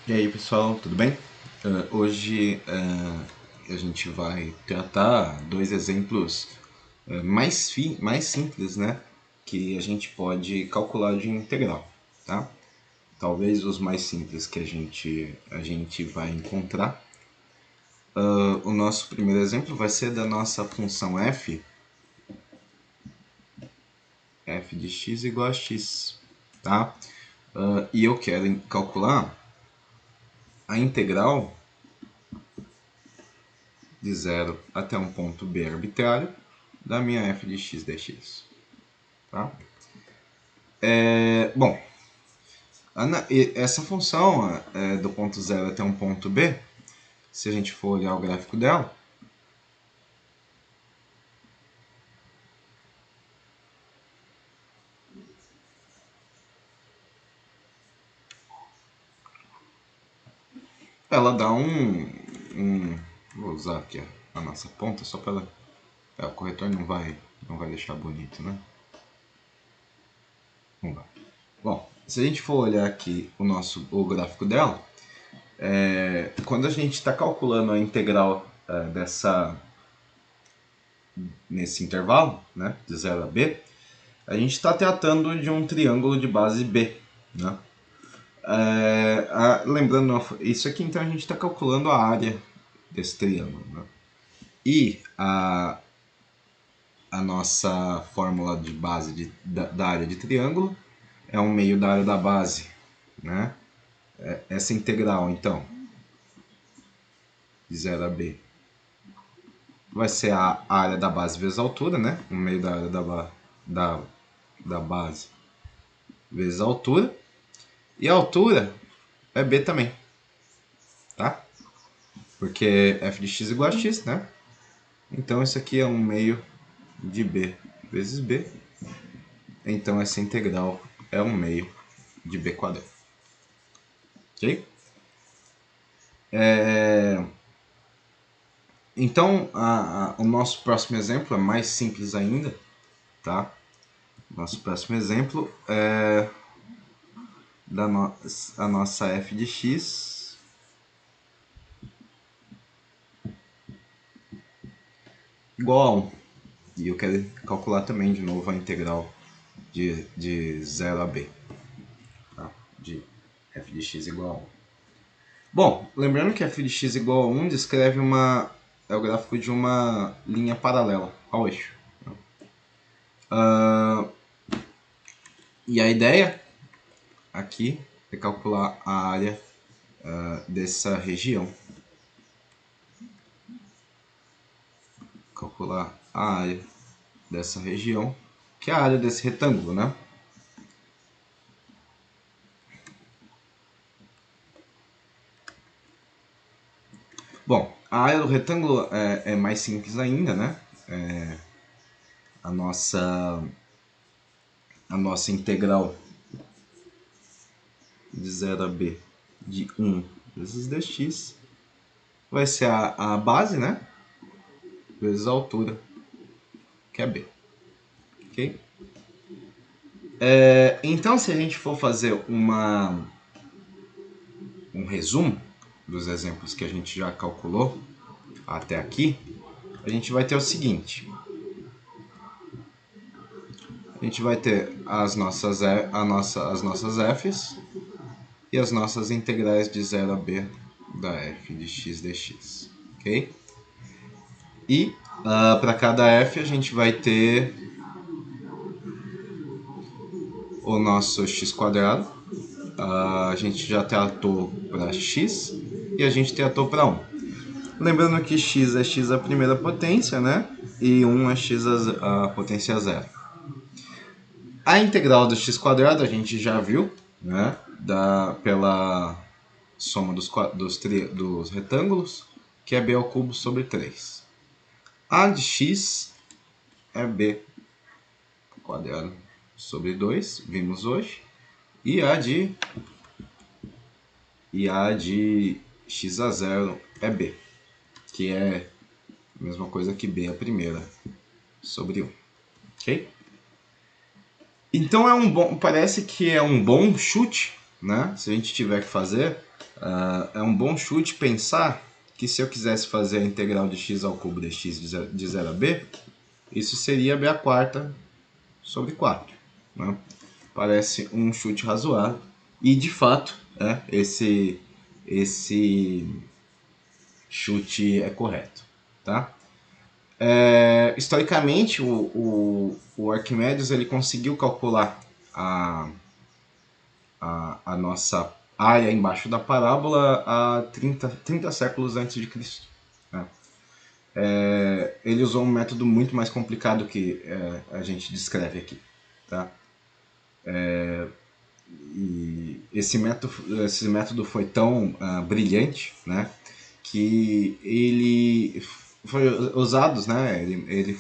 E aí pessoal, tudo bem? Hoje a gente vai tratar dois exemplos mais simples, né? Que a gente pode calcular de integral, tá? Talvez os mais simples que a gente vai encontrar. O nosso primeiro exemplo vai ser da nossa função f de x igual a x, tá? E eu quero calcular a integral de 0 até um ponto b arbitrário da minha f de x dx. Tá? Bom, essa função do ponto 0 até um ponto b, se a gente for olhar o gráfico dela, ela dá vou usar aqui a nossa ponta só para o corretor não vai deixar bonito, né? Vamos lá. Bom, se a gente for olhar aqui o gráfico dela, quando a gente está calculando a integral nesse intervalo, né, de 0 a b, a gente está tratando de um triângulo de base B, né? Lembrando, isso aqui então a gente está calculando a área desse triângulo, né? E a nossa fórmula de base da área de triângulo é 1/2 da área da base, né? Essa integral, então, de 0 a b, vai ser a área da base vezes a altura, né? 1/2 da área da base vezes a altura. E a altura é b também, tá? Porque f de x igual a x, né? Então isso aqui é 1/2 de b vezes b. Então essa integral é 1/2 de b quadrado. Ok? Então o nosso próximo exemplo é mais simples ainda, tá? Nosso próximo exemplo é a nossa f de x igual a 1. E eu quero calcular também de novo a integral de 0 a b, tá? De f de x igual a 1. Bom, lembrando que f de x igual a 1 descreve é o gráfico de uma linha paralela ao eixo. E a ideia aqui é calcular a área dessa região. Calcular a área dessa região, que é a área desse retângulo, né? Bom, a área do retângulo é mais simples ainda, né? A nossa integral de 0 a b de 1 vezes dx vai ser a base, né? Vezes a altura, que é b. Ok? Então, se a gente for fazer um resumo dos exemplos que a gente já calculou até aqui, a gente vai ter o seguinte. A gente vai ter as nossas f's e as nossas integrais de 0 a b da f de x dx. Ok? E para cada f a gente vai ter o nosso x quadrado. A gente já tratou para x e a gente tratou para 1. Lembrando que x é x a primeira potência, né? E 1 é x a potência zero. A integral do x quadrado a gente já viu, né? Pela soma dos retângulos, que é b ao cubo sobre 3. A de x é b quadrado sobre 2, vimos hoje. E a de x a zero é b, que é a mesma coisa que b a primeira sobre 1. Ok? Então parece que é um bom chute, né? Se a gente tiver que fazer É um bom chute pensar que se eu quisesse fazer a integral de x ao cubo de x de 0 a b, isso seria b a quarta sobre 4. Né? Parece um chute razoável. E, de fato, esse chute é correto. Tá? Historicamente, o Arquimedes ele conseguiu calcular a nossa área embaixo da parábola há 30 séculos antes de Cristo. Né? Ele usou um método muito mais complicado que a gente descreve aqui. Tá? E esse método foi tão brilhante, né, que ele foi usado, né, ele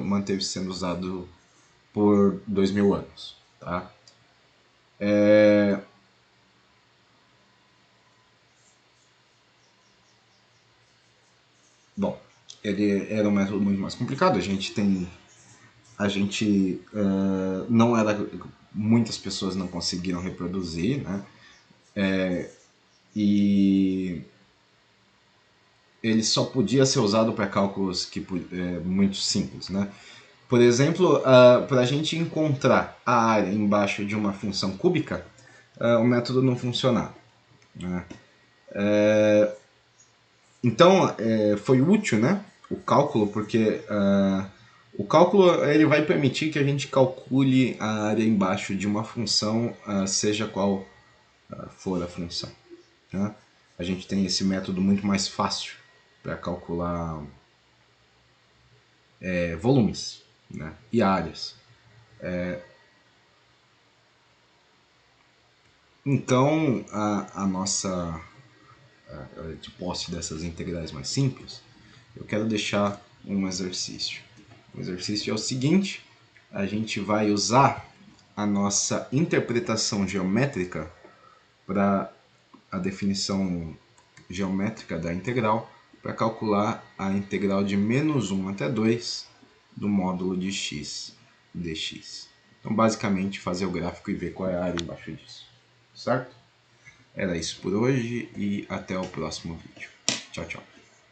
manteve sendo usado por 2000 anos. Tá? Bom, ele era um método muito mais complicado. Não era, muitas pessoas não conseguiram reproduzir, né? E ele só podia ser usado para cálculos muito simples, né? Por exemplo, para a gente encontrar a área embaixo de uma função cúbica, o método não funcionava. Né? Então, foi útil, né, o cálculo, porque o cálculo ele vai permitir que a gente calcule a área embaixo de uma função, seja qual for a função. Né? A gente tem esse método muito mais fácil para calcular volumes, né, e áreas. Então, a nossa de posse dessas integrais mais simples, eu quero deixar um exercício. O exercício é o seguinte: a gente vai usar a nossa interpretação geométrica para a definição geométrica da integral para calcular a integral de menos 1 até 2 do módulo de x dx. Então, basicamente, fazer o gráfico e ver qual é a área embaixo disso. Certo? Era isso por hoje e até o próximo vídeo. Tchau, tchau.